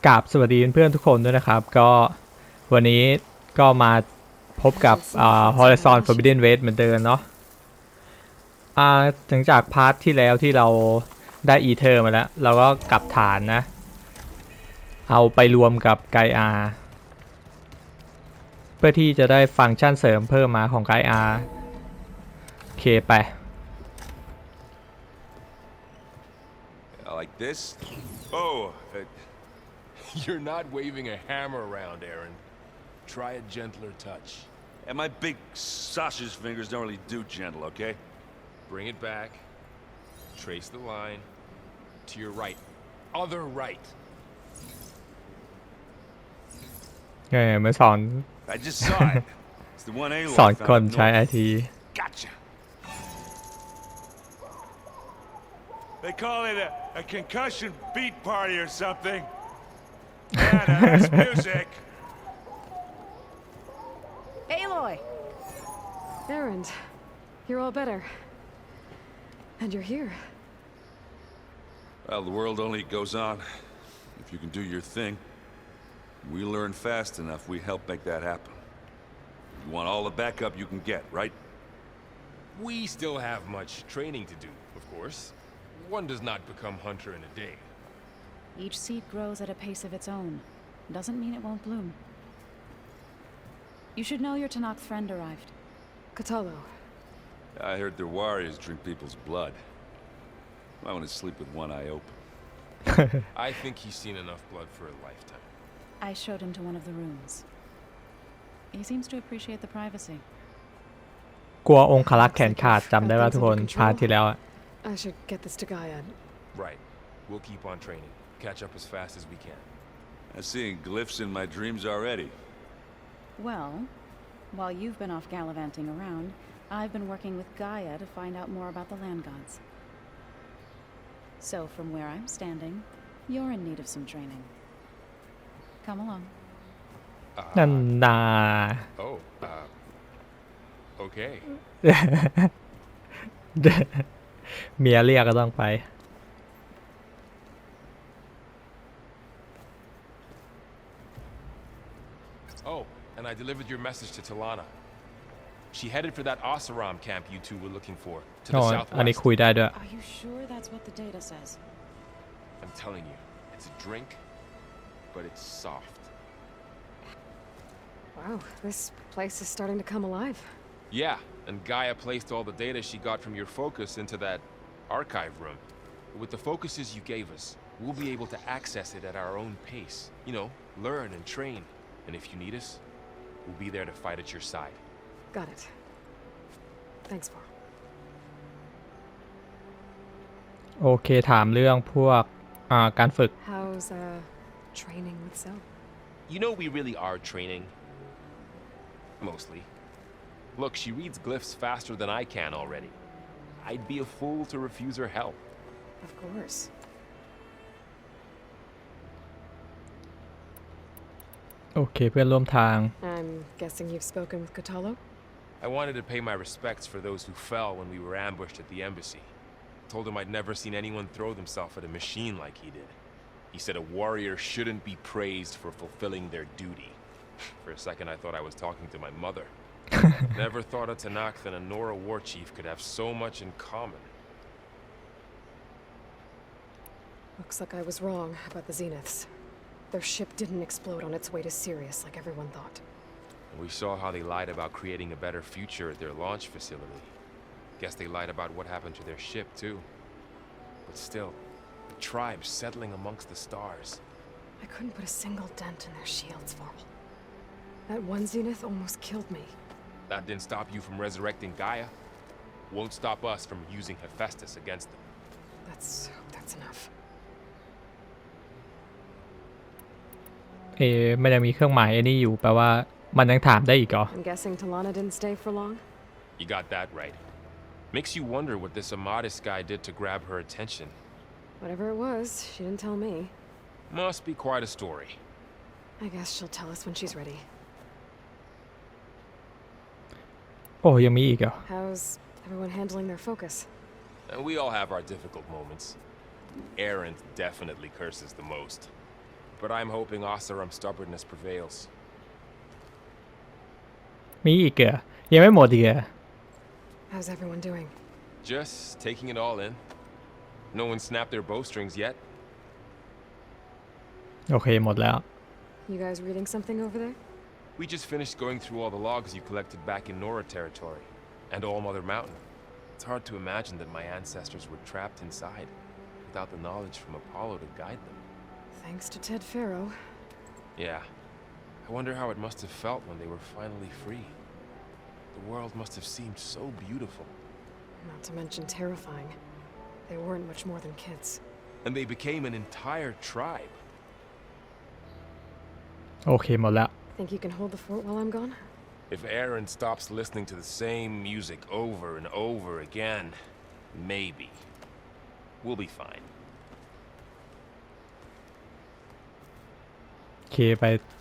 กราบสวัสดีเพื่อนๆทุกคนด้วยนะครับก็วันนี้ก็มาพบกับHorizon Forbidden West เหมือนเดิมเนาะหลังจากพาร์ทที่แล้วที่เราได้อีเทอร์มาแล้วเราก็กลับฐานนะเอาไปรวมกับไกอาเพื่อที่จะได้ฟังก์ชันเสริมเพิ่มมาของไกอาโอเคไป Like this? Oh, You're not waving a hammer around, Aaron. Try a gentler touch. and my big sausage fingers don't really do gentle, okay? Bring it back. Trace the line. To your right. Other right. เหมือนสอน I just saw it. It's the one Aloy สอนคน found up ใช้ north. ไอที Gotcha. They call it a concussion beat party or something. Yeah, that's music. Aloy! Aaron, you're all better. And you're here. Well, the world only goes on if you can do your thing. We learn fast enough, we help make that happen. You want all the backup you can get, right? We still have much training to do, of course. One does not become hunter in a day. Each seed grows at a pace of its own. Doesn't mean it won't bloom. You should know your Tanakh friend arrived. Katalo. I heard their warriors drink people's blood. I want to sleep with one eye open. I think he's seen enough blood for a lifetime. I showed him to one of the rooms. He seems to appreciate the privacy. กลัวองครักษ์แขนขาดจำได้ว่าทุกคนพาร์ทที่แล้ว I should get this to Gaia. Right. We'll keep on training. Catch up as fast as we can. I'm seeing glyphs in my dreams already. Well, while you've been off gallivanting around, I've been working with Gaia to find out more about the land gods. So from where I'm standing, you're in need of some training. Come along. นั่นนา Oh, okay. เมียเรียกก็ต้องไป Oh, and I delivered your message to Talana. She headed for that Oseram camp you two were looking for, to อ๋ the ออันนี้ southwest. คุยได้ด้วย Are you sure that's what the data says? I'm telling you, it's a drink, but it's soft. Wow, this place is starting to come alive. Yeah, and Gaia placed all the data she got from your focus into that archive room. With the focuses you gave us, we'll be able to access it at our own pace. You know, learn and train. And if you need us, we'll be there to fight at your side. Got it. Thanks, Paul. โอเคถามเรื่องพวกการฝึก How's training with Cell? You know we really are training. Mostly. Look, she reads glyphs faster than I can already. I'd be a fool to refuse her help. Of course. โอเคเพื่อนร่วมทาง I'm guessing you've spoken with Katalo? I wanted to pay my respects for those who fell when we were ambushed at the embassy. Told him I'd never seen anyone throw themselves at a machine like he did. He said a warrior shouldn't be praised for fulfilling their duty. For a second I thought I was talking to my mother. Never thought a Tanakh and a Nora war chief could have so much in common. Looks like I was wrong about the Zeniths. Their ship didn't explode on its way to Sirius like everyone thought. We saw how they lied about creating a better future at their launch facility. Guess they lied about what happened to their ship, too. But still, the tribes settling amongst the stars. I couldn't put a single dent in their shields, Varl. That one Zenith almost killed me. That didn't stop you from resurrecting Gaia. Won't stop us from using Hephaestus against them. Let's hope that's enough. มันยังมีเครื่องหมายไอ้นี่อยู่แปลว่ามันยังถามได้อีกเหรอ I'm guessing Talana didn't stay for long? You got that right. Makes you wonder what this Amadis guy did to grab her attention. Whatever it was, she didn't tell me. Must be quite a story. I guess she'll tell us when she's ready. โอ้ยังมีอีกเหรอ How's everyone handling their focus? And we all have our difficult moments. Aaron definitely curses the most. But I'm hoping Oseram's stubbornness prevails. มีอีกเหรอยังไม่หมดอีกเหรอ How's everyone doing? Just taking it all in. No one snapped their bowstrings yet. โอเคหมดแล้ว You guys reading something over there? We just finished going through all the logs you collected back in Nora territory, and All Mother Mountain. It's hard to imagine that my ancestors were trapped inside, without the knowledge from Apollo to guide them. Thanks to Ted Faro. Yeah. I wonder how it must have felt when they were finally free. The world must have seemed so beautiful. Not to mention terrifying. They weren't much more than kids. And they became an entire tribe. โอเคหมดแล้ว Think you can hold the fort while I'm gone? If Aaron stops listening to the same music over and over again, maybe. We'll be fine. โอเค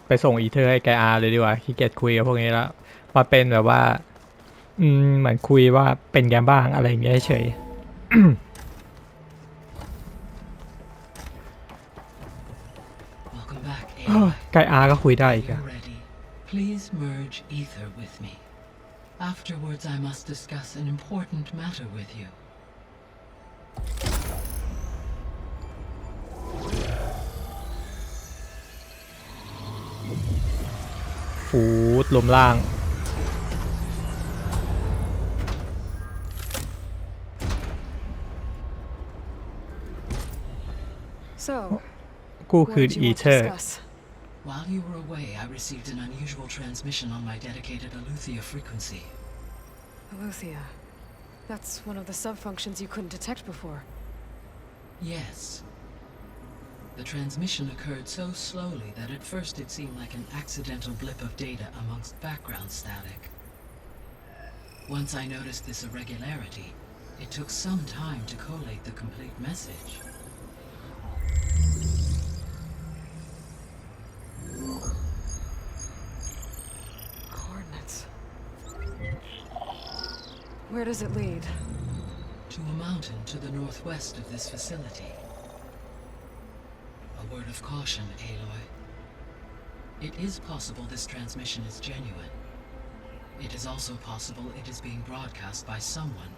ไปส่งอีเธอร์ให้ไกอาเลยดีกว่าขี้เกียจคุยกับพวกนี้แล้วมาเป็นแบบว่าเหมือนคุยว่าเป็นไงบ้างอะไรอย่างเงี้ยเฉย Welcome back, Aloy. ไกอาก็คุยได้อีก When อะ you're ready, please merge ether with me. Afterwards, I must discuss an important matter with you. ฟูดลมล่าง So, กู้ what คืน did อี you want เธ to อร์ discuss? While you were away, I received an unusual transmission on my dedicated Aletheia frequency. Aletheia. That's one of the sub-functions you couldn't detect before. Yes. The transmission occurred so slowly that at first it seemed like an accidental blip of data amongst background static. Once I noticed this irregularity, it took some time to collate the complete message. Coordinates. Where does it lead? To a mountain to the northwest of this facility. A word of caution, Aloy. It is possible this transmission is genuine. It is also possible it is being broadcast by someone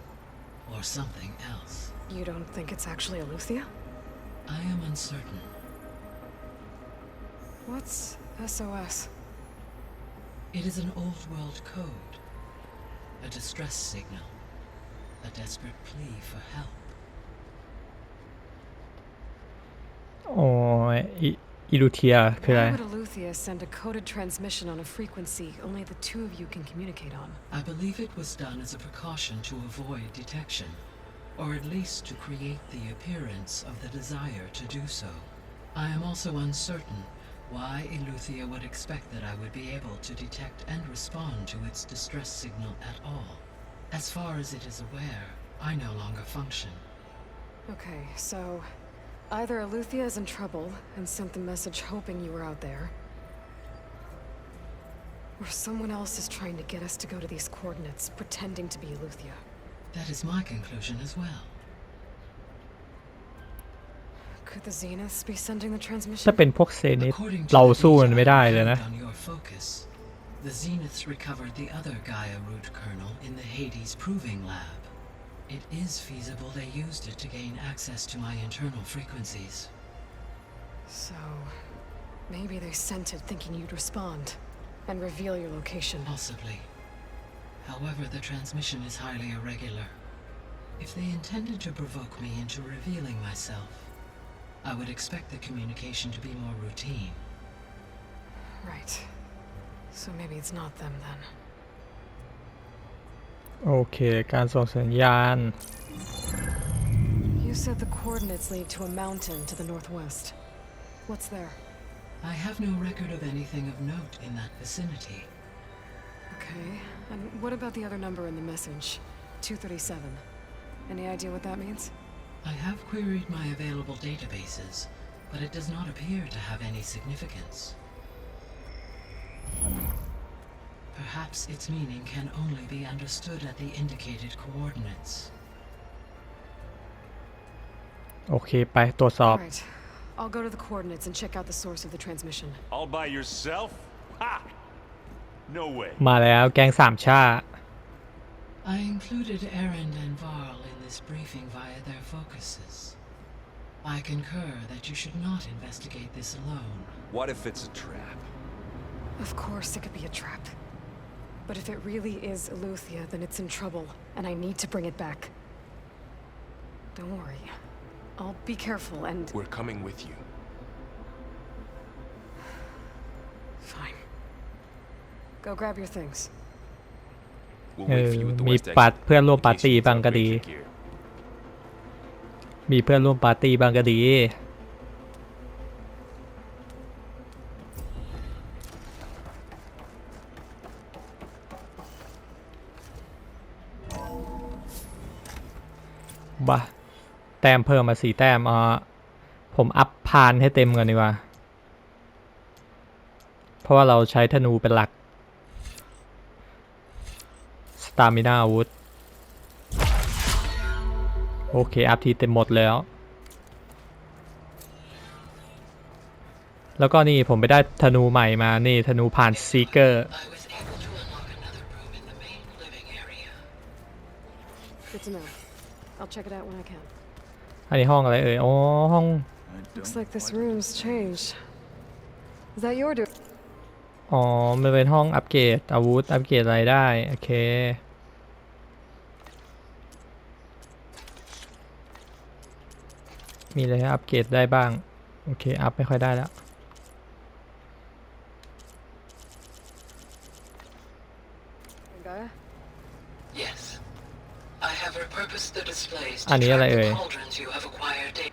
or something else. You don't think it's actually Aletheia? I am uncertain. What's SOS? It is an old world code. A distress signal. A desperate plea for help. อ๋ออิลูเทียคืออะไร Why would Aletheia send a coded transmission on a frequency only the two of you can communicate on? I believe it was done as a precaution to avoid detection, or at least to create the appearance of the desire to do so. I am also uncertain why Aletheia would expect that I would be able to detect and respond to its distress signal at all. As far as it is aware, I no longer function. Okay, so either Aletheia is in trouble and sent the message hoping you were out there, or someone else is trying to get us to go to these coordinates, pretending to be Aletheia. That is my conclusion as well. Could the Zeniths be sending the ถ้า transmission? เป็นพวกเซนิส According to เรา the สู้ data มันไม่ได้เลย I นะ found on your focus, the Zeniths recovered the other Gaia root kernel in the Hades Proving Lab. It is feasible they used it to gain access to my internal frequencies. So, maybe they sent it thinking you'd respond and reveal your location. Possibly. However, the transmission is highly irregular. If they intended to provoke me into revealing myself, I would expect the communication to be more routine. Right. So maybe it's not them then. โอเคการส่งสัญญาณ You said the coordinates lead to a mountain to the northwest. What's there? I have no record of anything of note in that vicinity. Okay. And what about the other number in the message? 237. Any idea what that means? I have queried my available databases, but it does not appear to have any significance. Perhaps its meaning can only be understood at the indicated coordinates. โอเคไปตรวจสอบ Right. I'll go to the coordinates and check out the source of the transmission. All by yourself? Ha! No way. มาแล้วแก๊งสามชา I included Erend and Varl in this briefing via their focuses. I concur that you should not investigate this alone. What if it's a trap? Of course it could be a trap. But if it really is Eleuthia, then it's in trouble, and I need to bring it back. Don't worry. I'll be careful and... We're coming with you. Fine. Go grab your things. We'll เอ wait อ for you at the มี west ปัด exit. เพื่อนร่วม in ปา case ร์ตี้ you need to บางก็ upgrade ดี your gear. มีเพื่อนร่วมปาร์ตี้บางก็ดี บ้าแต้มเพิ่มมา4 แต้มผมอัพพานให้เต็มก่อนดีกว่า เพราะว่าเราใช้ธนูเป็นหลัก สตามินาอาวุธ โอเค อัพทีเต็มหมดแล้ว แล้วก็นี่ผมไปได้ธนูใหม่มานี่ธนูผ่านซีเกอร์ I was able to unlock another room in the main living area. Good to know. I'll check it out when I can. อันนี้ห้องอะไรเอ่ย อ๋อ ห้อง Looks like this room's changed. Is that your doing? อ๋อ มันเป็นห้องอัปเกรดอาวุธ อัปเกรดอะไรได้ โอเค มีอะไรให้อัปเกรดได้บ้าง โอเค อัพไม่ค่อยได้แล้ว Gaia? Yes. I have repurposed the displays to อันนี้อะไร track เอ่ย the cauldrons you have acquired daily.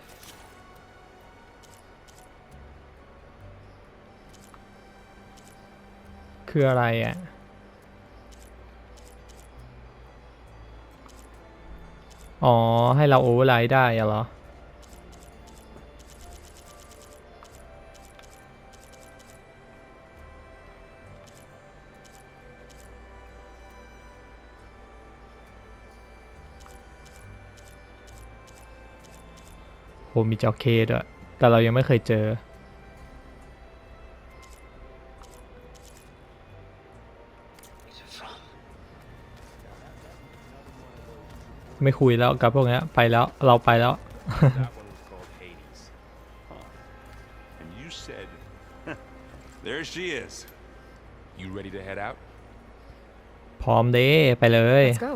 คืออะไรอ่ะ อ๋อ ให้เราโอเวอร์ไลท์ได้อะเหรอ โหมีจอเคด้วยแต่เรายังไม่เคยเจอ From ไม่คุยแล้วกับพวกนี้ไปแล้ว เราไปแล้ว That one was called Hades. And you said... There she is. You ready to head out? พร้อมเด้ไปเลย Let's go.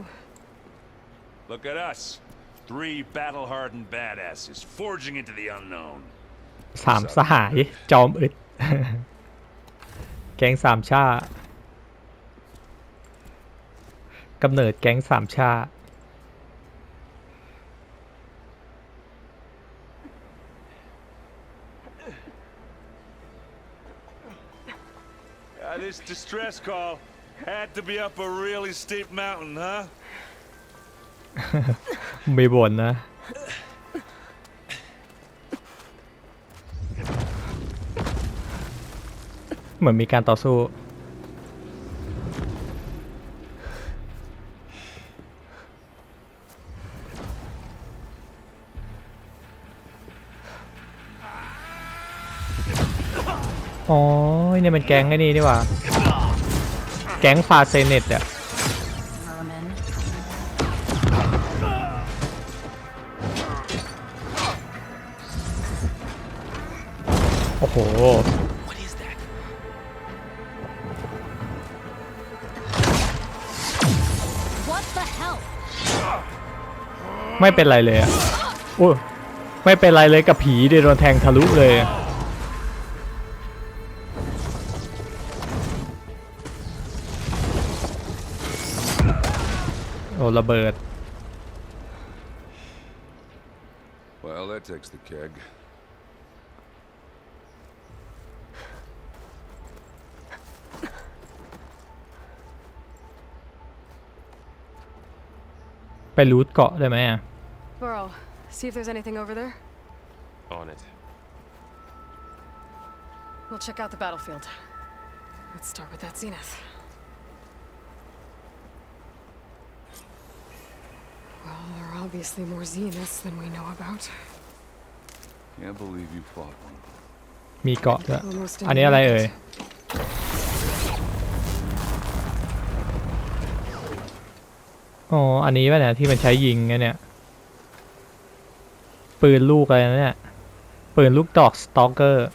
Look at us. 3 battle-hardened badasses forging into the unknown. สามสหายจอมอึด แก๊งสามชา กำเนิดแก๊งสามชา This distress call had to be up a really steep mountain, huh? ไม่บ่นนะ เหมือนมีการต่อสู้ อ๋อเนี่ยมันแก๊งไอ้นี่นี่หว่า แก๊งฟาเซเนตอะ Vermin. โอ้โห What is that? ไม่เป็นไรเลยอะโอ้ไม่เป็นไรเลยกับผีเดี๋ยวโดนแทงทะลุเลย โอ้ระเบิด Well, that takes the keg. ไปรูทเกาะได้ไหมอะ Burl, see if there's anything over there. On it. We'll check out the battlefield. Let's start with that zenith. Well, there are obviously more zeniths than we know about. Can't believe you fought one. มีเกาะด้วย Almost อันนี้อะไรเอ่ย อ๋อ อันนี้ป่ะเนี่ยที่มันใช้ยิงไงเนี่ย ปืนลูกอะไรนะเนี่ย ปืนลูกดอกสตอกเกอร์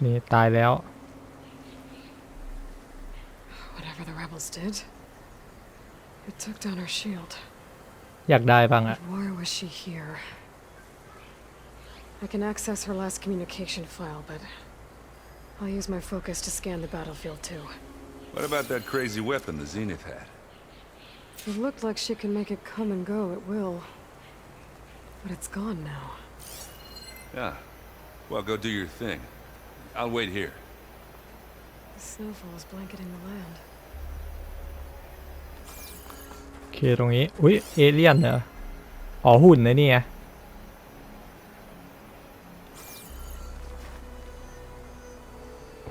นี่ตายแล้ว Whatever the rebels did, it took down her shield. อยากได้บ้างอะ Why was she here? I can access her last communication file, but I'll use my focus to scan the battlefield too. What about that crazy weapon the Zenith had? If it looked like she can make it come and go, it will. But it's gone now. Yeah. Well, go do your thing. I'll wait here. The snowfall is blanketing the land. โอเคตรงนี้ อุ๊ย เอเลี่ยนเหรอ อ๋อ หุ่นนะนี่ไง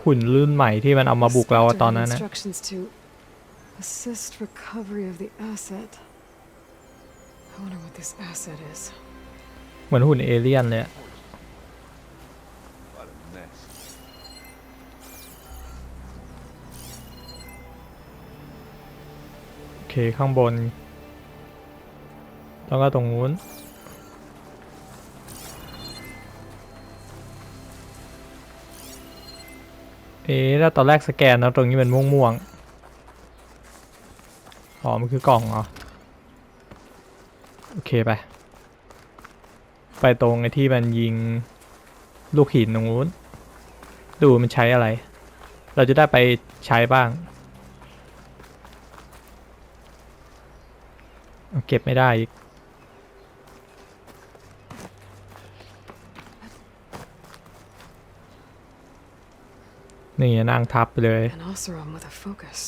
หุ่นรุ่นใหม่ที่มันเอามาบุกเราตอนนั้นนะ Instructions to assist recovery of the asset. I wonder what this asset is. เหมือนหุ่นเอเลี่ยนเลยอะ What a mess. โอเคข้างบน แล้วก็ตรงนู้น แล้วตอนแรกสแกนแล้วตรงนี้มันม่วงๆ อ๋อ มันคือกล่องเหรอ โอเคไป ไปตรงไอ้ที่มันยิงลูกหินตรงนู้น ดูมันใช้อะไร เราจะได้ไปใช้บ้าง เก็บไม่ได้อีก นี่นั่งทับไปเลย An Oseram with a focus.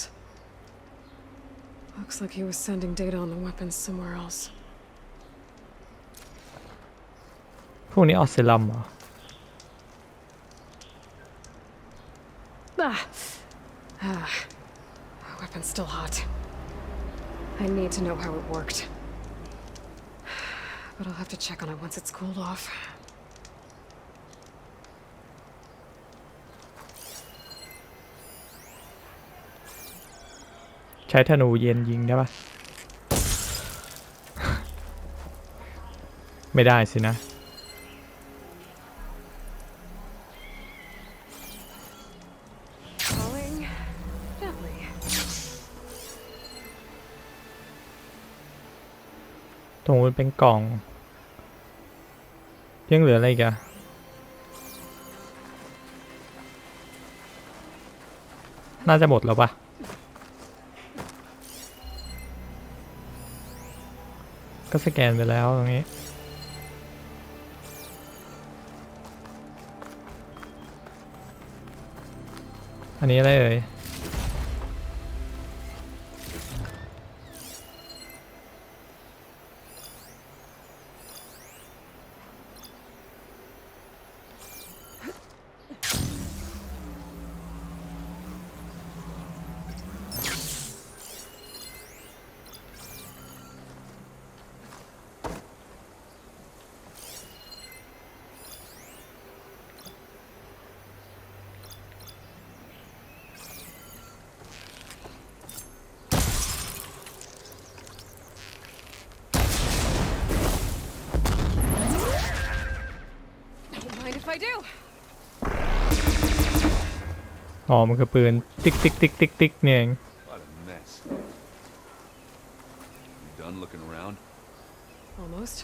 Looks like he was sending data on the weapons somewhere else. พวกนี้ออสเซลัมเหรอ Weapon's still hot. I need to know how it worked. But I'll have to check on it once it's cooled off. ใช้ธนูเย็นยิงได้ปะ ไม่ได้สินะ Falling gently. ตรงนู้นเป็นกล่อง ยังเหลืออะไรอีกอะน่าจะหมดแล้วปะก็สแกนไปแล้วตรงนี้ อันนี้อะไรเอ่ย If I do. อ๋อ มันคือปืนติ๊กติ๊กติ๊กติ๊กติ๊กเนี่ยเอง What a mess. You done looking around? Almost.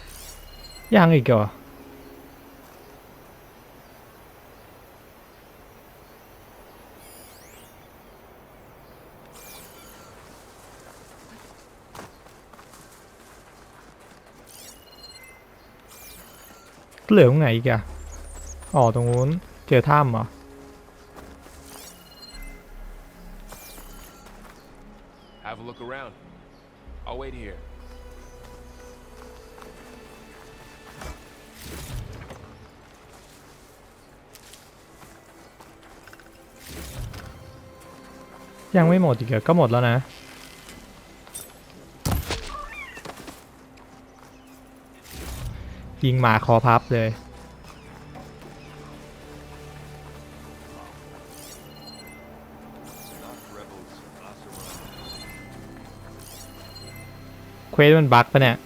ยังอีกเหรอ เหลือตรงไหนอีกอะอ๋อ ตรงนู้นเจอถ้ำเหรอ Have a look around. I'll wait here. ยังไม่หมดอีกเหรอก็หมดแล้วนะ ยิงหมาคอพับเลยเควสมันบั๊กปะเนี่ย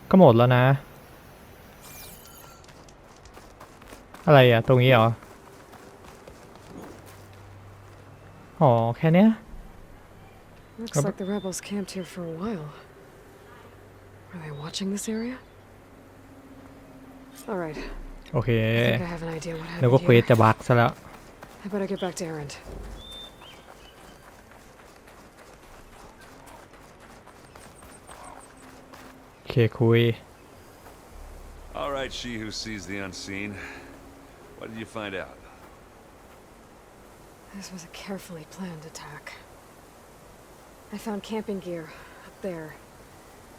ก็หมดแล้วนะอะไรอ่ะตรงนี้เหรออ๋อแค่เนี้ย Looks like the rebels camped here for a while. Are they watching this area? All right. โอเค I think I have an idea what แล้วก็ happened เควส here. จะบั๊กซะแล้ว I better get back to Erend. โอเคคุย All right, she who sees the unseen. What did you find out? This was a carefully planned attack. I found camping gear up there.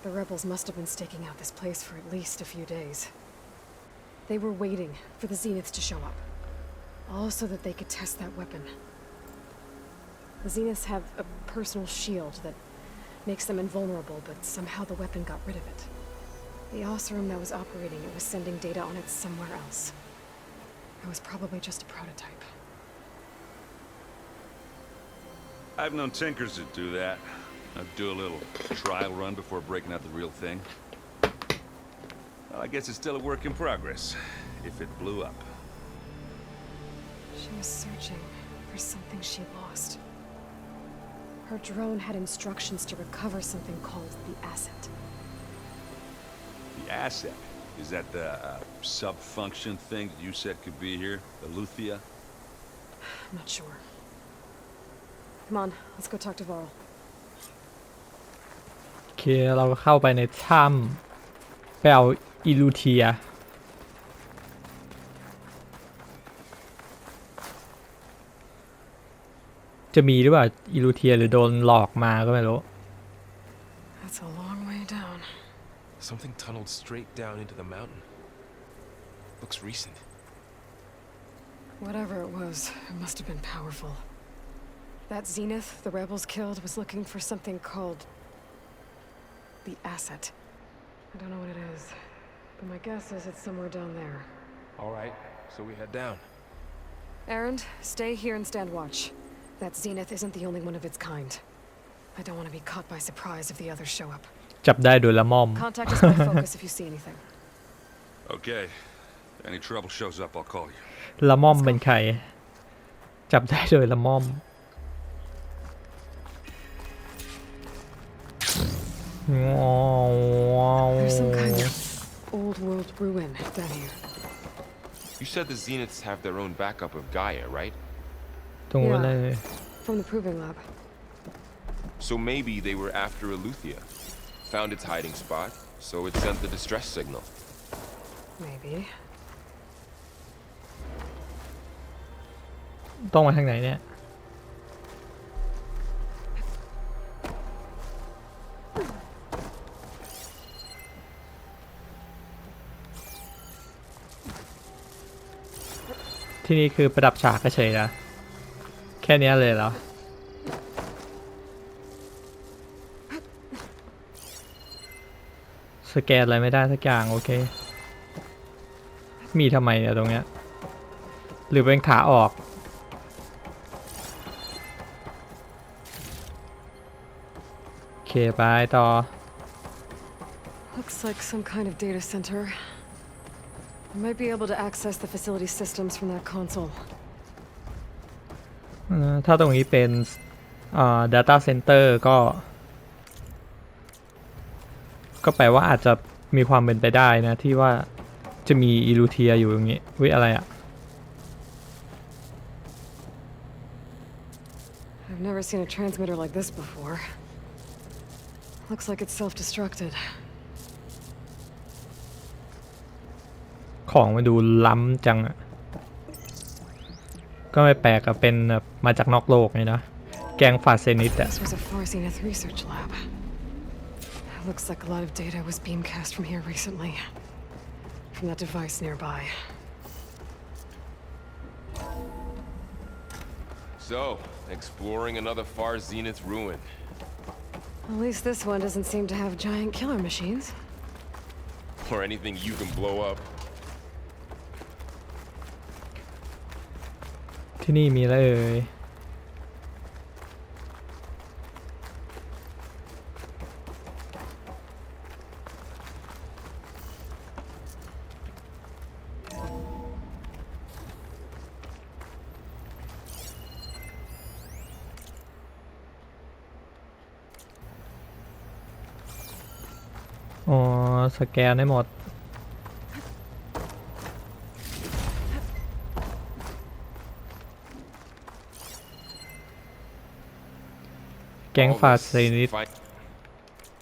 The rebels must have been staking out this place for at least a few days. They were waiting for the Zeniths to show up, all so that they could test that weapon. The Zeniths have a personal shield that makes them invulnerable, but somehow the weapon got rid of it. The Oseram that was operating it was sending data on it somewhere else. It was probably just a prototype. I've known tinkers that do that. I'd do a little trial run before breaking out the real thing. Well, I guess it's still a work in progress, if it blew up. She was searching for something she lost. Her drone had instructions to recover something called the asset. The asset? Is that the sub-function thing that you said could be here? The Luthia? I'm not sure. Come on, let's go talk to Varl. โอเคเราก็เข้าไปในถ้ำไปเอาอิลูเทียจะมีหรือเปล่าอิลูเทียหรือโดนหลอกมาก็ไม่รู้ That's a long way down. Something tunneled straight down into the mountain. Looks recent. Whatever it was, it must have been powerful. That Zenith the rebels killed was looking for something called the asset. I don't know what it is, but my guess is it's somewhere down there. All right, so we head down. Erend, stay here and stand watch. That Zenith isn't the only one of its kind. I don't want to be caught by surprise if the others show up. จับได้โดยละม่อม Contact us by focus if you see anything. Okay. If any trouble shows up, I'll call you. ละม่อมเป็นใครจับได้โดยละม่อม There's some kind of old world ruin down here. You said the Zeniths have their own backup of Gaia, right? ตรงนู้นเลย From the proving lab. So maybe they were after Eleuthia. Found its hiding spot, so it sent the distress signal. Maybe. ต้องมาทางไหนเนี่ยที่นี่คือประดับฉากเฉยๆนะแค่นี้เลยเหรอสแกนอะไรไม่ได้สักอย่างโอเคมีทำไมเนี่ยตรงเนี้ยหรือเป็นขาออกโอเคไปต่อ Looks like some kind of data center. I might be able to access the facility systems from that console. ถ้าตรงนี้เป็นdata center ก็แปลว่าอาจจะมีความเป็นไปได้นะที่ว่าจะมีอิลูเทียอยู่ตรงนี้วิอะไรอะ I've never seen a transmitter like this before. Looks like it's self-destructed. ของมันดูล้ำจังอะก็ไม่แปลกอะเป็นมาจากนอกโลกเลยนะแกงฟาเซนิตอะ This was a Far Zenith research lab. Looks like a lot of data was beamcast from here recently. From that device nearby. So, exploring another far zenith ruin. At least this one doesn't seem to have giant killer machines. Or anything you can blow up. ที่นี่มีอะไรเอ่ยอ๋อสแกนได้หมดแก๊ง All ฟา this เซนิต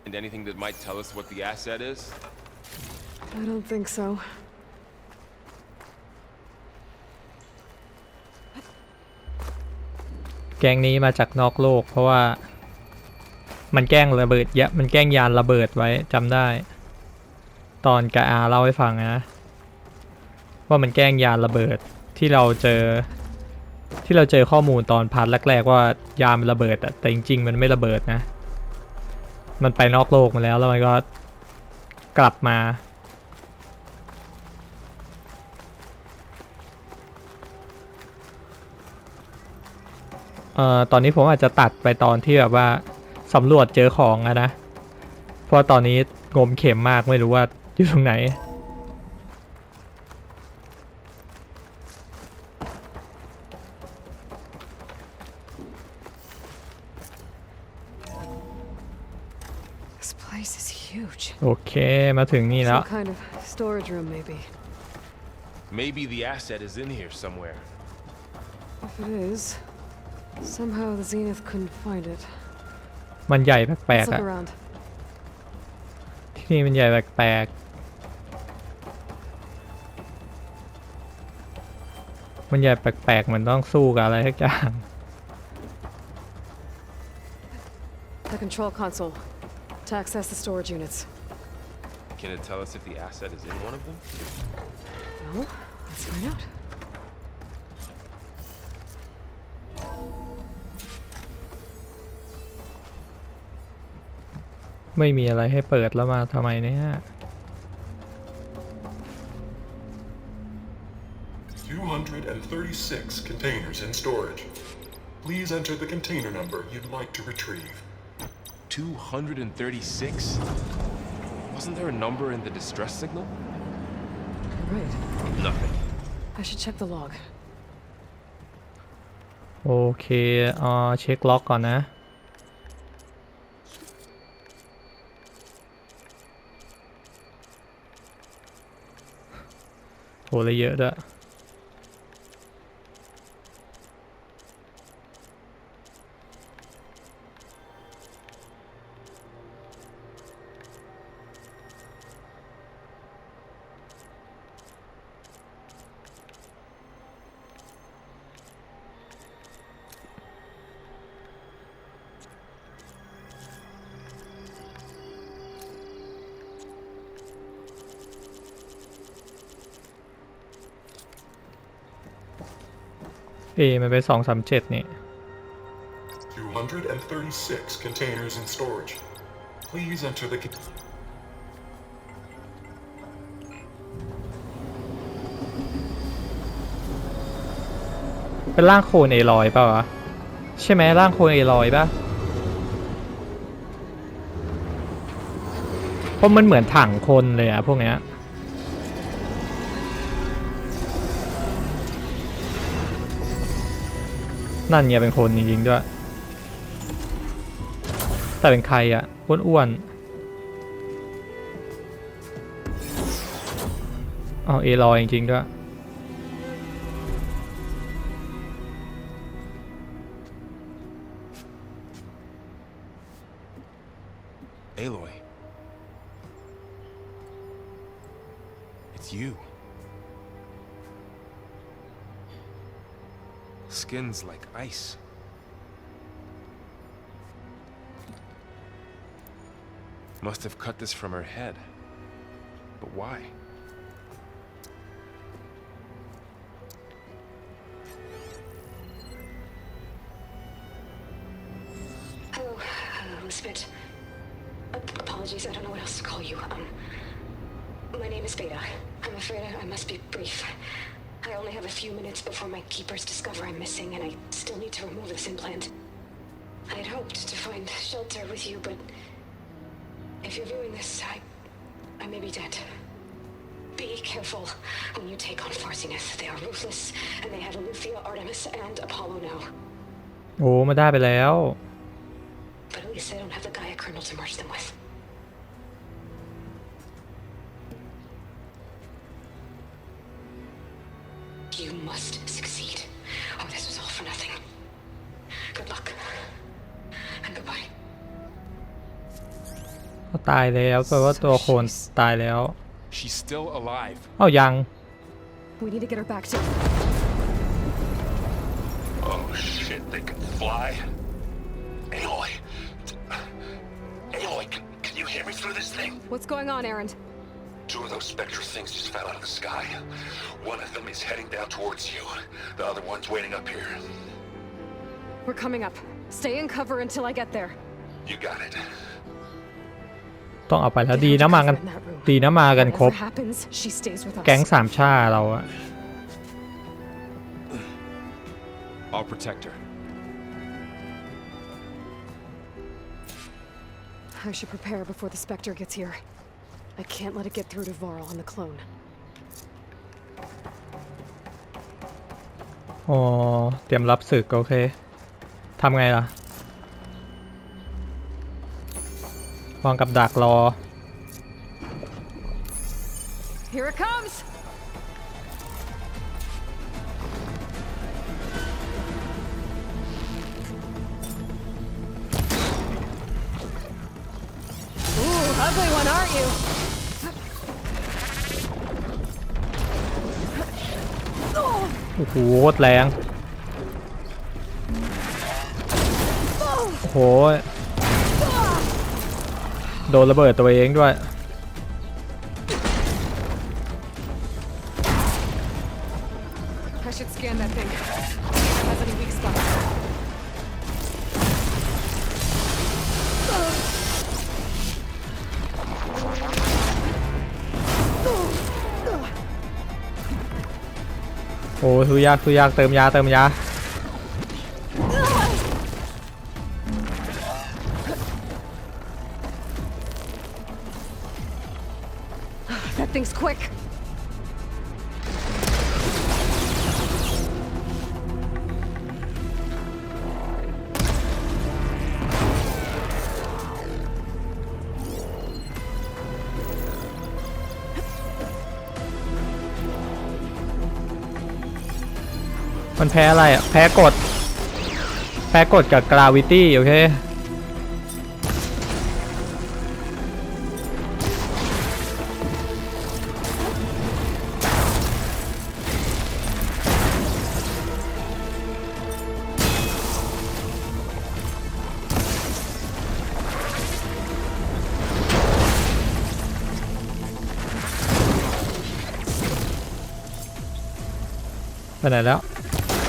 find anything that might tell us what the asset is? I don't think so. แก๊งนี้มาจากนอกโลกเพราะว่ามันแกล้งระเบิดมันแกล้งยานระเบิดไว้จำได้ ตอนกะอาเล่าให้ฟังนะว่ามันแกล้งยานระเบิดที่เราเจอข้อมูลตอนพาร์ทแรกๆว่ายานมันระเบิดแต่จริงๆมันไม่ระเบิดนะมันไปนอกโลกมาแล้วมันก็กลับมาตอนนี้ผมอาจจะตัดไปตอนที่แบบว่าสำรวจเจอของนะเพราะตอนนี้งมเข็มมากไม่รู้ว่าอยู่ตรงไหนโอเคมาถึงนี่แล้ว Some kind of storage room, maybe. Maybe the asset is in here somewhere. If it is, somehow the Zenith couldn't find it. มันใหญ่แปลก Let's ๆ look อะ around. ที่นี่มันใหญ่แปลกๆมันใหญ่แปลกๆเหมือนต้องสู้กับอะไรทุกอย่าง The control console. To access the storage units. Can it tell us if the asset is in one of them? Well, let's find out. ไม่มีอะไรให้เปิดแล้วมาทำไมเนี่ย 236 containers in storage. Please enter the container number you'd like to retrieve. 236? Wasn't there a number in the distress signal? Right. Nothing. I should check the log. โอเคเช็คล็อกก่อนนะโหเลยเยอะด้วยมันไป237นี่236 containers in storage. Please enter the... เป็นร่างโคลนเอลอยป่ะวะใช่ไหมร่างโคลนเอลอยป่ะเพราะมันเหมือนถังคนเลยอะพวกเนี้ยนั่นไงเป็นคนจริงๆด้วยแต่เป็นใครอะอ้วนๆเอลอยจริงๆด้วย Aloy. It's you. Skin's like ice. Must have cut this from her head. But why? Hello, Elizabeth. Apologies, I don't know what else to call you. My name is Beta. I'm afraid I must be brief. I only have a few minutes before my keepers discover I'm missing, and I still need to remove this implant. I had hoped to find shelter with you, but if you're viewing this, I may be dead. Be careful when you take on Farsineth. They are ruthless, and they have Eleuthia, Artemis, and Apollo now. โอ้มาได้ไปแล้ว But at least I don't have the Gaia kernel to merge them with. You must succeed, or this was all for nothing. Good luck, and goodbye. เขาตายแล้วแปลว่าตัวโคลนตายแล้ว She's still alive. เอ้ายัง We need to get her back to... Oh shit, they can fly? Aloy. Aloy, can you hear me through this thing? What's going on, Erend? Two of those spectral things just fell out of the sky. One of them is heading down towards you. The other one's waiting up here. We're coming up. Stay in cover until I get there. You got it. ต้องเอาไปแล้วดีนะมากันดีนะมากันครบ Whatever happens, she stays with us. แก๊งสามชาเราอะ I'll protect her. I should prepare before the Spectre gets here. I can't let it get through to Varl and the clone. อ๋อเตรียมรับศึกโอเคทำไงล่ะวางกับดักรอ Here it comes! Ooh, ugly one, aren't you? โอ้โหแรงโอ้โหโดนระเบิดตัวเองด้วย I should scan that thing. See if it has any weak spots. โอ้ทุยากเติมยาThat thing's quick. มันแพ้อะไรอ่ะแพ้กดกับกราวิตี้โอเค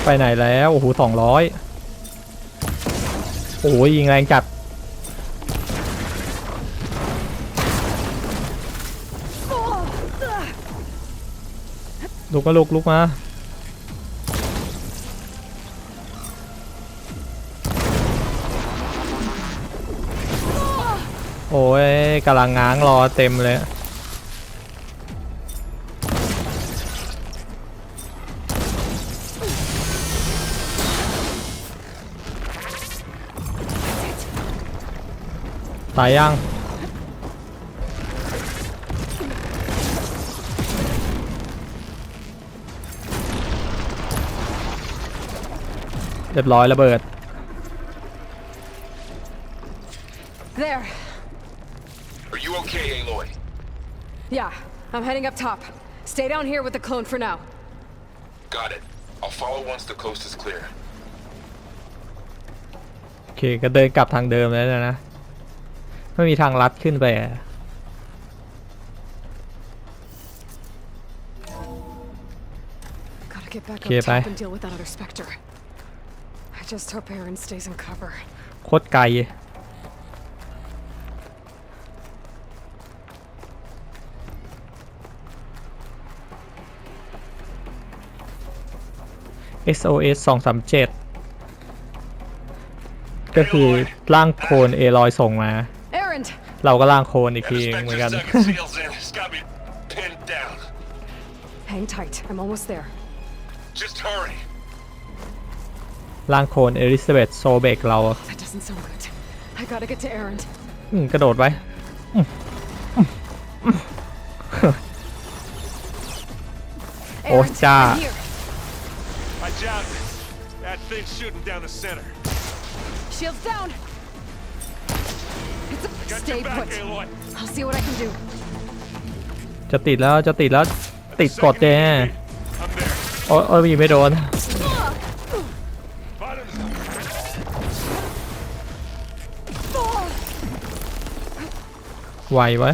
ไปไหนแล้วโอ้โห200โอ้โหยิงแรงจัดลุกมาโอ้ยกำลังง้างรอเต็มเลยตายยังเรียบร้อยระเบิด There. Are you okay, Aloy? Yeah, I'm heading up top. Stay down here with the clone for now. Got it. I'll follow once the coast is clear. โอเคก็เดินกลับทางเดิมแล้วนะ ไม่มีทางลัดขึ้นไปอะ Gotta get back Okay, up top bye. and deal with that other specter. I just hope Aaron stays in cover. โคตรไกล SOS 237 ก็คือร่างโคลนเอลอยส่งมา Aaron! เราก็ร่างโคลนอีก Yeah, ที the เหมือนกัน Spectre's dug its heels in. It's got me pinned down. Hang tight. I'm almost there. Just hurry. ร่างโคลนเอลิซาเบธโซเบกเรา That doesn't sound good. I gotta get to Aaron. กระโดดไป โอ้ Aaron, จ้า I'm here. Watch out. That thing's shooting down the center. Shields down. It's a Got stay your back, put. Aloy. I'll see what I can do. จะติดแล้วติดกดแน่ I'm there. โอ้ยไม่โดน Bottom. ไหวไหม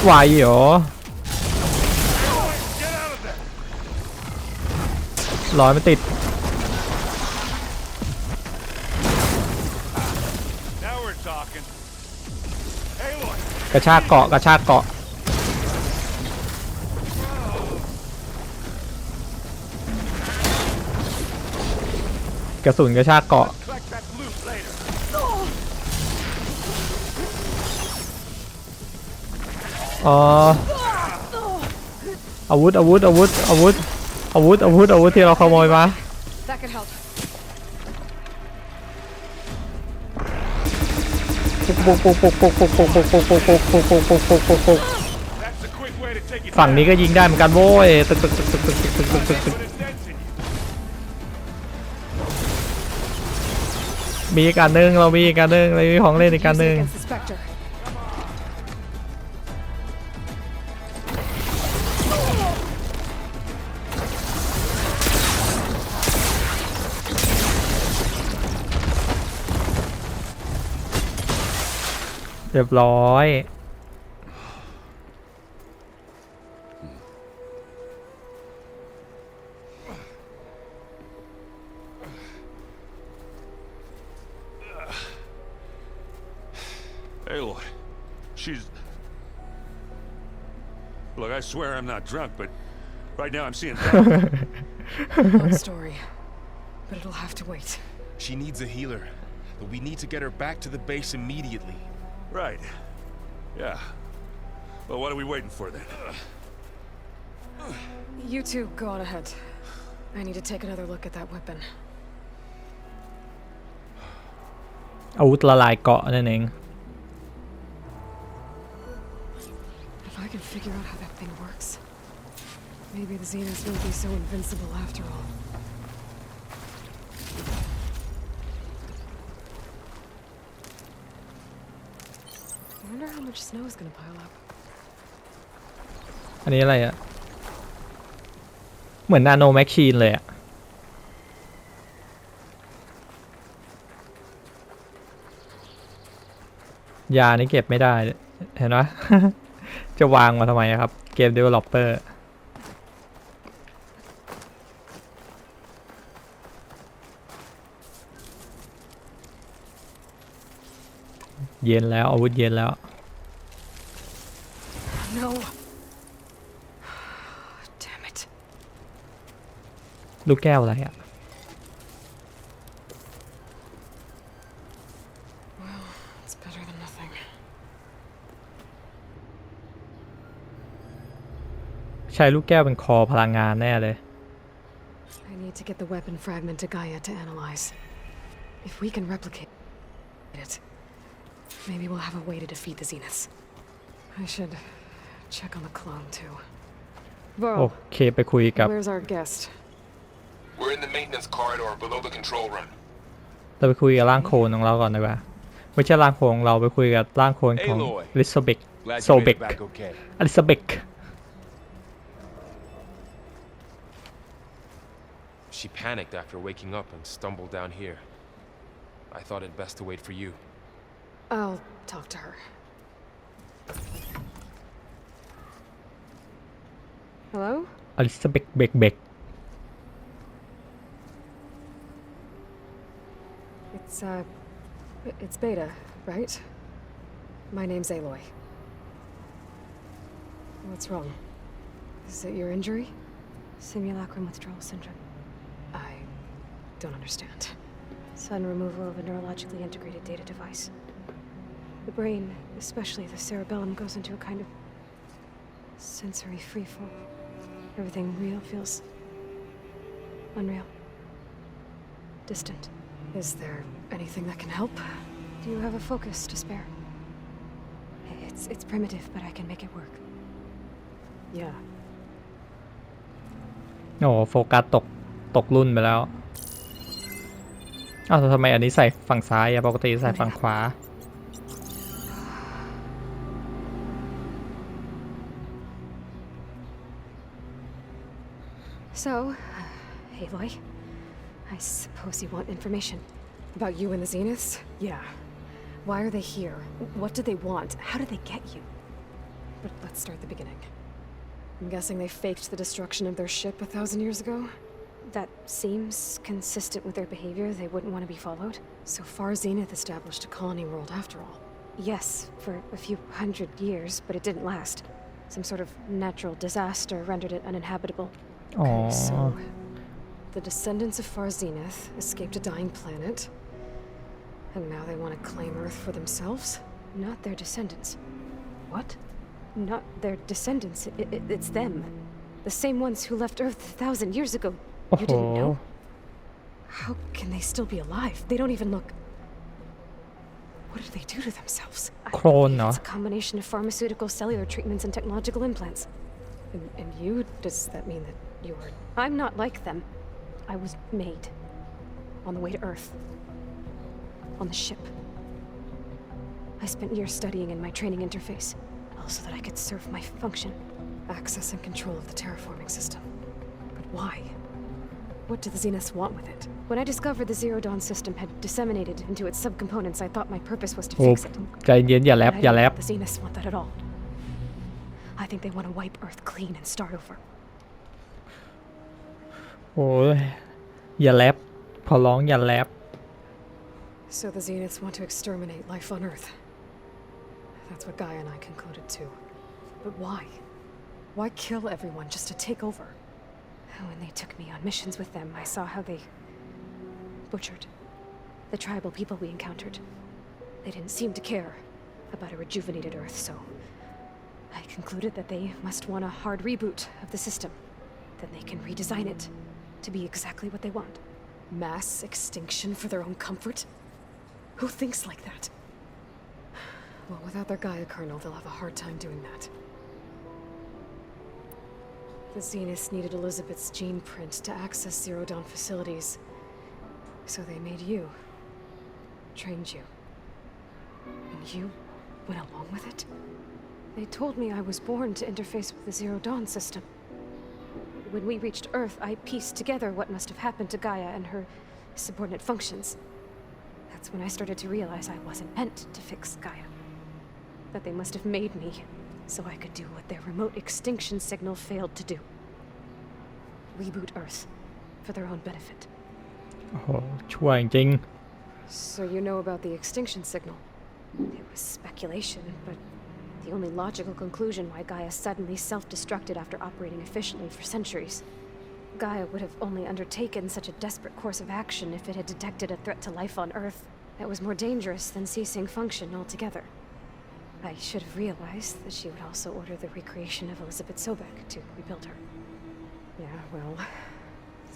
ไหวเหรอ Get out of there. ร้อยไม่ติด Now we're talking. Aloy. กระชากเกาะกระสุนกระชากเกาะ Collect that loot later. อาวุธที่เราขโมยมา That could help. ปุก That's the quick way to take it ฝั่งนี้ down. ก็ยิงได้เหมือนกันโว้ยตึก Put a dent in you. มีอีกอันนึงเรามีของเล่นอีกอัน Use นึ it ง against the specter. เรียบร้อย Aloy. She's... Look, I swear I'm not drunk, but right now I'm seeing double. Long story. But it'll have to wait. She needs a healer, but we need to get her back to the base immediately. Right. Yeah. Well, what are we waiting for then? You two go on ahead. I need to take another look at that weapon. อาวุธละลายเกาะนั่นเอง If I can figure out how that thing works, maybe the Zeniths won't be so invincible after all. I wonder how much snow is gonna pile up. อันนี้อะไรอะเหมือนนาโนแมชชีนเลยอะยานี่เก็บไม่ได้เห็นไหม จะวางมาทำไมครับเกม developer เย็นแล้วอาวุธเย็นแล้ว No. Damn it. ลูกแก้วอะไรอะ Well, it's better than nothing. ใช้ลูกแก้วเป็นคอพลังงานแน่เลย I need to get the weapon fragment to Gaia to analyze. If we can replicate it, maybe we'll have a way to defeat the Zeniths. I should check on the clone too. โอ Varl, เคไปคุยกับ where's our guest? We're in the maintenance corridor below the control room. เราไปคุยกับร่างโคลนของเราก่อนดีกว่าไม่ใช่ร่างโคลนของเราไปคุยกับร่างโคลนของ Aloy. ลิซาเบก Glad โซ you เบ made ก it back okay. อลิซาเบก She panicked after waking up and stumbled down here. I thought it best to wait for you. I'll talk to her. Hello? อลิซาเบกเบกเบก It's Beta, right? My name's Aloy. What's wrong? Is it your injury? Simulacrum withdrawal syndrome. I don't understand. Sudden removal of a neurologically integrated data device. The brain, especially the cerebellum, goes into a kind of sensory freefall. Everything real feels unreal. Distant. Is there anything that can help? Do you have a focus to spare? It's primitive, but I can make it work. Yeah. โอ้โฟกัสตกรุ่นไปแล้วอ้าวทำไมอันนี้ใส่ฝั่งซ้ายอะปกติใส่ฝั่งขวา So, Aloy, I suppose you want information. About you and the Zeniths? Yeah. Why are they here? What do they want? How did they get you? But let's start at the beginning. I'm guessing they faked the destruction of their ship 1,000 years ago? That seems consistent with their behavior. They wouldn't want to be followed. So far, Zenith established a colony world after all. Yes, for a few hundred years, but it didn't last. Some sort of natural disaster rendered it uninhabitable. Okay, so the descendants of Far Zenith escaped a dying planet, and now they want to claim Earth for themselves? Not their descendants. What? Not their descendants. It's them. The same ones who left Earth 1,000 years ago. You didn't know? How can they still be alive? They don't even look... What did they do to themselves? It's a combination of pharmaceutical, cellular treatments, and technological implants. And you? Does that mean that you were... I'm not like them. I was made. On the way to Earth. On the ship. I spent years studying in my training interface, all so that I could serve my function. Access and control of the terraforming system. But why? What do the Zeniths want with it? When I discovered the Zero Dawn system had disseminated into its subcomponents, I thought my purpose was to โอ้ fix it. ใจเย็นอย่าแรป But I อย่า don't แรป think the Zeniths want that at all. I think they want to wipe Earth clean and start over. โอ้ยอย่าแรปขอร้องอย่าแรป So the Zeniths want to exterminate life on Earth. That's what Gaia and I concluded too. But why? Why kill everyone just to take over? When they took me on missions with them, I saw how they butchered the tribal people we encountered. They didn't seem to care about a rejuvenated Earth, so I concluded that they must want a hard reboot of the system. Then they can redesign it to be exactly what they want. Mass extinction for their own comfort? Who thinks like that? Well, without their Gaia kernel, they'll have a hard time doing that. The Zeniths needed Elizabeth's gene print to access Zero Dawn facilities. So they made you. Trained you. And you went along with it? They told me I was born to interface with the Zero Dawn system. When we reached Earth, I pieced together what must have happened to Gaia and her subordinate functions. That's when I started to realize I wasn't meant to fix Gaia. That they must have made me so I could do what their remote extinction signal failed to do. Reboot Earth for their own benefit. โอ้โหช่วยจริง So you know about the extinction signal? It was speculation, but the only logical conclusion why Gaia suddenly self-destructed after operating efficiently for centuries. Gaia would have only undertaken such a desperate course of action if it had detected a threat to life on Earth that was more dangerous than ceasing function altogether. I should have realized that she would also order the recreation of Elizabeth Sobek to rebuild her. Yeah, well...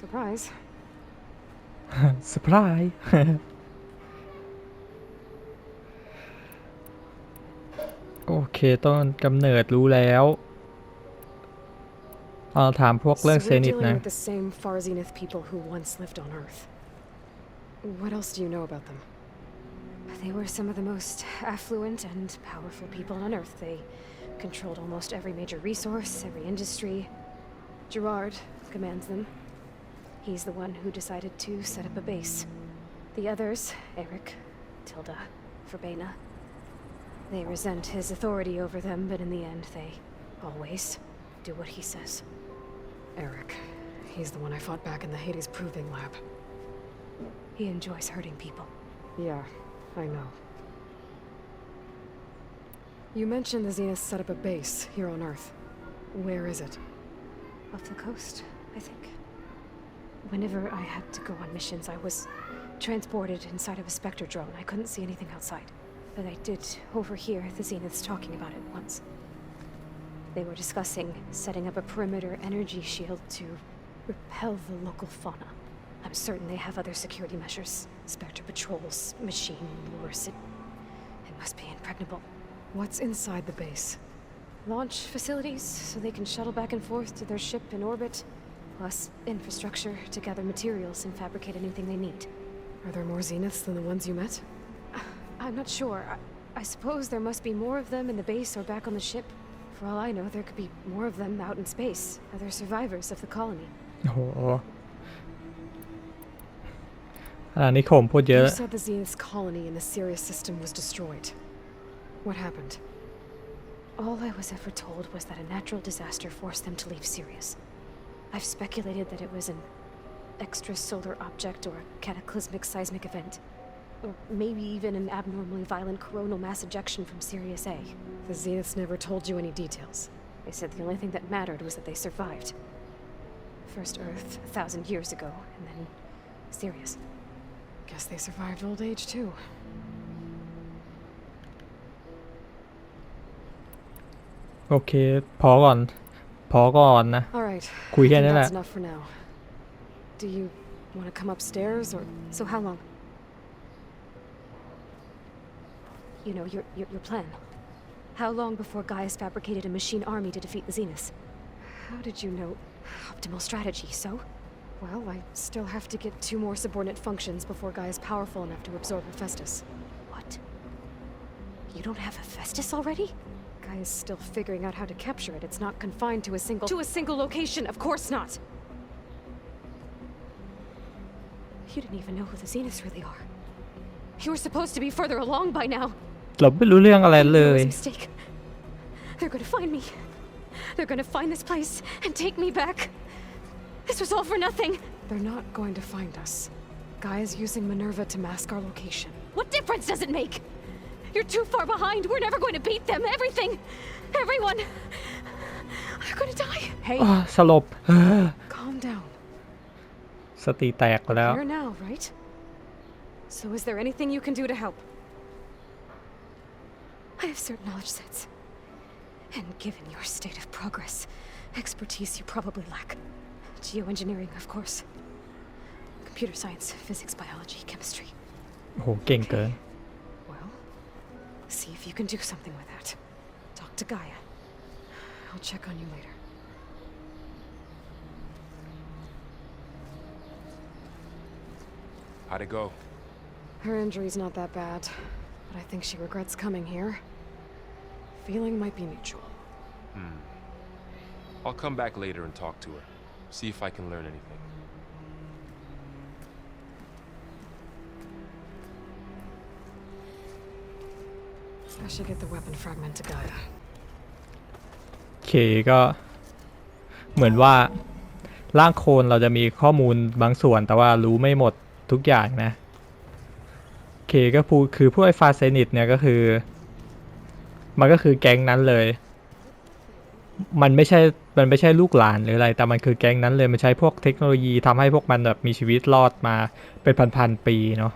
Surprise. surprise โอเคต้นกำเนิดรู้แล้วถามพวกเรื่อง So เซ we're นิต dealing นะ with the same Far Zenith people who once lived on Earth. What else do you know about them? They were some of the most affluent and powerful people on Earth. They controlled almost every major resource, every industry. Gerard commands them. He's the one who decided to set up a base. The others, Eric, Tilda, Verbena, They resent his authority over them, but in the end, they always do what he says. Eric. He's the one I fought back in the Hades Proving Lab. He enjoys hurting people. Yeah, I know. You mentioned the Zenith set up a base here on Earth. Where is it? Off the coast, I think. Whenever I had to go on missions, I was transported inside of a Spectre drone. I couldn't see anything outside. But I did overhear the Zeniths talking about it once. They were discussing setting up a perimeter energy shield to repel the local fauna. I'm certain they have other security measures. Spectre patrols, machine lures. It must be impregnable. What's inside the base? Launch facilities, so they can shuttle back and forth to their ship in orbit. Plus infrastructure to gather materials and fabricate anything they need. Are there more Zeniths than the ones you met? I'm not sure. I suppose there must be more of them in the base or back on the ship. For all I know, there could be more of them out in space. Other survivors of the colony. โอ้โหนิคมพูดเยอะ You said the Zenith's colony in the Sirius system was destroyed. What happened? All I was ever told was that a natural disaster forced them to leave Sirius. I've speculated that it was an extrasolar object or a cataclysmic seismic event. Or maybe even an abnormally violent coronal mass ejection from Sirius A. The Zeniths never told you any details. They said the only thing that mattered was that they survived. First Earth, 1,000 years ago, and then Sirius. Guess they survived old age too. โอเคพอก่อนนะ All right. คุยแค่นี้แหละ That's enough for now. Do you want to come upstairs or? So how long? You know, your plan. How long before Gaius fabricated a machine army to defeat the Zeniths? How did you know? Optimal strategy, so? Well, I still have to get 2 more subordinate functions before Gaia is powerful enough to absorb Hephaestus. What? You don't have Hephaestus already? Gaia is still figuring out how to capture it. It's not confined to a single location. Of course not. You didn't even know who the Zeniths really are. You were supposed to be further along by now. เราไม่รู้เรื่องอะไรเลย It was a mistake. They're gonna find me. They're gonna find this place and take me back. This was all for nothing. They're not going to find us. Gaia's using Minerva to mask our location. What difference does it make? You're too far behind. We're never going to beat them. Everything. Everyone. They're gonna die. Hey, สลบ calm down. สติแตกไปแล้ว Here now, right? So is there anything you can do to help? I have certain knowledge sets. And given your state of progress, expertise you probably lack. Geoengineering, of course. Computer science, physics, biology, chemistry. โอ้โหเก่งเกิน Well, see if you can do something with that. Talk to Gaia. I'll check on you later. How'd it go? Her injury's not that bad, but I think she regrets coming here. Feeling might be mutual. I'll come back later and talk to her. See if I can learn anything. I should get the weapon fragment to Gaia. เคก็เหมือนว่าร่างโคลนเราจะมีข้อมูลบางส่วนแต่ว่ารู้ไม่หมดทุกอย่างนะเคก็พูดคือพวกไอ้ฟาเซนิตเนี่ยก็คือมันก็คือแก๊งนั้นเลยมันไม่ใช่ลูกหลานหรืออะไรแต่มันคือแก๊งนั้นเลยมันใช้พวกเทคโนโลยีทำให้พวกมันแบบมีชีวิตรอดมาเป็นพันปีเนาะ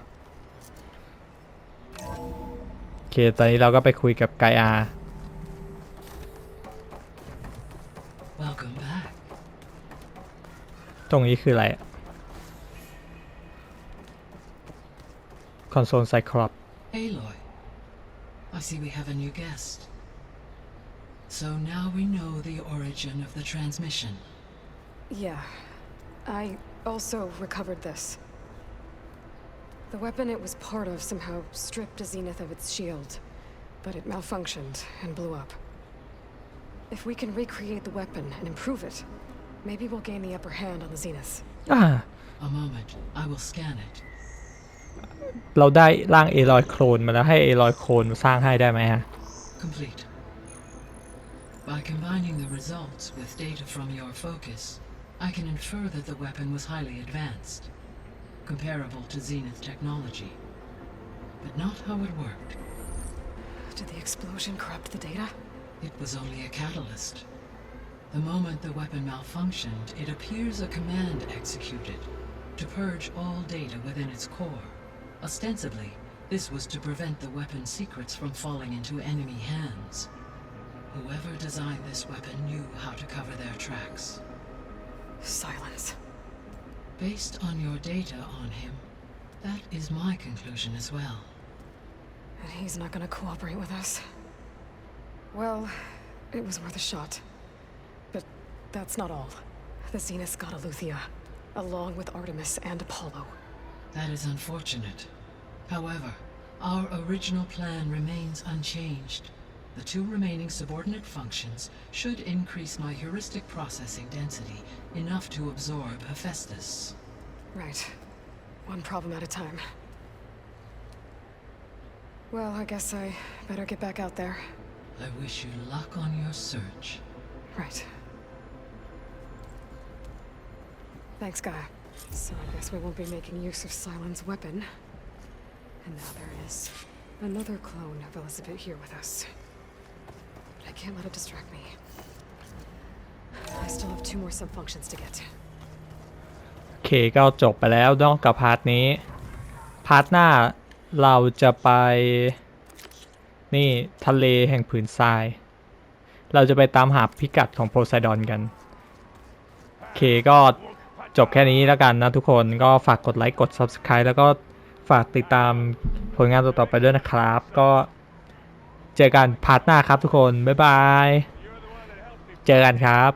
โอเคตอนนี้เราก็ไปคุยกับไกอา Welcome back. ตรงนี้คืออะไรคอนโซลไซคลอป Aloy, I see we have a new guest. So now we know the origin of the transmission. Yeah. I also recovered this. The weapon it was part of somehow stripped a Zenith of its shield, but it malfunctioned and blew up. If we can recreate the weapon and improve it, maybe we'll gain the upper hand on the Zeniths. A moment, I will scan it. เราได้ร่างเอลอยโคลนมาแล้วให้เอลอยโคลนมาสร้างให้ได้ไหมฮะ complete. By combining the results with data from your focus, I can infer that the weapon was highly advanced, comparable to Zenith technology, but not how it worked. Did the explosion corrupt the data? It was only a catalyst. The moment the weapon malfunctioned, it appears a command executed to purge all data within its core. Ostensibly, this was to prevent the weapon's secrets from falling into enemy hands. Whoever designed this weapon knew how to cover their tracks. Silence. Based on your data on him, that is my conclusion as well. And he's not gonna cooperate with us. Well, it was worth a shot. But that's not all. The Zeniths got Eleuthia, along with Artemis and Apollo. That is unfortunate. However, our original plan remains unchanged. The two remaining subordinate functions should increase my heuristic processing density enough to absorb Hephaestus. Right. One problem at a time. Well, I guess I better get back out there. I wish you luck on your search. Right. Thanks, Gaia. So I guess we won't be making use of Sylens' weapon. And now there is another clone of Elizabeth here with us. But I can't let it distract me. I still have 2 more sub-functions to get. โอเคก็จบไปแล้วเนาะกับพาร์ทนี้พาร์ทหน้าเราจะไปนี่ทะเลแห่งผืนทรายเราจะไปตามหาพิกัดของโพไซดอนกันโอเคก็จบแค่นี้แล้วกันนะทุกคนก็ฝากกดไลค์กด Subscribe แล้วก็ฝากติดตามผลงานต่อๆไปด้วยนะครับก็เจอกันพาร์ทหน้าครับทุกคนบ๊ายบายเจอกันครับ